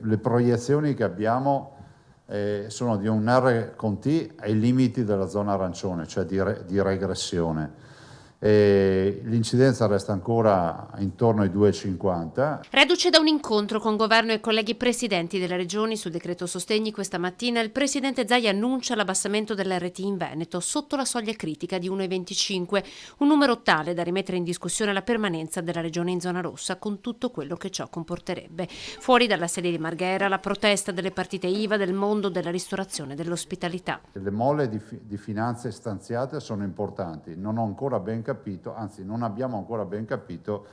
le proiezioni che abbiamo sono di un R con T ai limiti della zona arancione, cioè di regressione. L'incidenza resta ancora intorno ai 2,50. Reduce da un incontro con governo e colleghi presidenti delle regioni sul decreto sostegni questa mattina, il presidente Zaia annuncia l'abbassamento dell'RT in Veneto sotto la soglia critica di 1,25, un numero tale da rimettere in discussione la permanenza della regione in zona rossa con tutto quello che ciò comporterebbe. Fuori dalla sede di Marghera la protesta delle partite IVA, del mondo della ristorazione e dell'ospitalità. Le mole di finanze stanziate sono importanti, non ho ancora ben capito, anzi non abbiamo ancora ben capito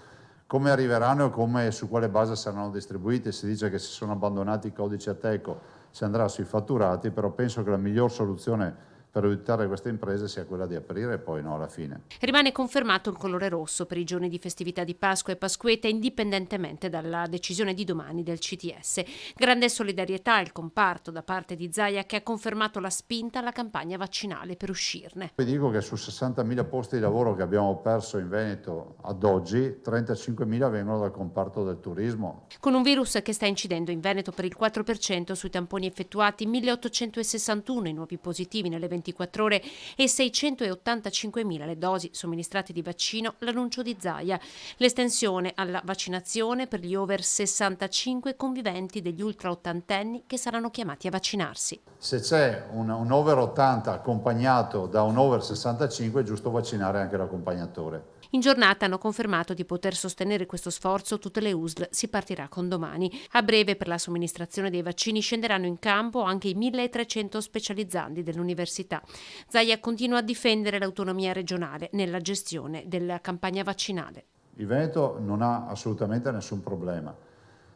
come arriveranno e su quale base saranno distribuite. Si dice che si sono abbandonati i codici Ateco, si andrà sui fatturati, però penso che la miglior soluzione per aiutare queste imprese sia quella di aprire e poi no alla fine. Rimane confermato il colore rosso per i giorni di festività di Pasqua e Pasquetta, indipendentemente dalla decisione di domani del CTS. Grande solidarietà al comparto da parte di Zaia, che ha confermato la spinta alla campagna vaccinale per uscirne. Vi dico che su 60.000 posti di lavoro che abbiamo perso in Veneto ad oggi, 35.000 vengono dal comparto del turismo. Con un virus che sta incidendo in Veneto per il 4% sui tamponi effettuati, 1.861 i nuovi positivi nelle 24 ore e 685.000 le dosi somministrate di vaccino, l'annuncio di Zaia. L'estensione alla vaccinazione per gli over 65 conviventi degli ultra ottantenni che saranno chiamati a vaccinarsi. Se c'è un over 80 accompagnato da un over 65 è giusto vaccinare anche l'accompagnatore. In giornata hanno confermato di poter sostenere questo sforzo tutte le USL, si partirà con domani. A breve per la somministrazione dei vaccini scenderanno in campo anche i 1.300 specializzandi dell'università. Zaia continua a difendere l'autonomia regionale nella gestione della campagna vaccinale. Il Veneto non ha assolutamente nessun problema.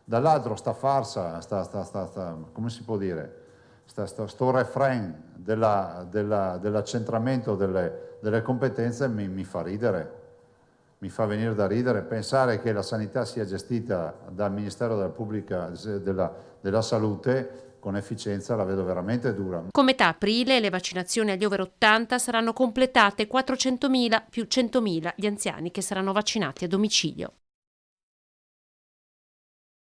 Dall'altro sta farsa, come si può dire, sto refrain dell'accentramento delle competenze mi fa ridere. Mi fa venire da ridere pensare che la sanità sia gestita dal Ministero della Salute con efficienza, la vedo veramente dura. Con metà aprile le vaccinazioni agli over 80 saranno completate, 400.000 più 100.000 gli anziani che saranno vaccinati a domicilio.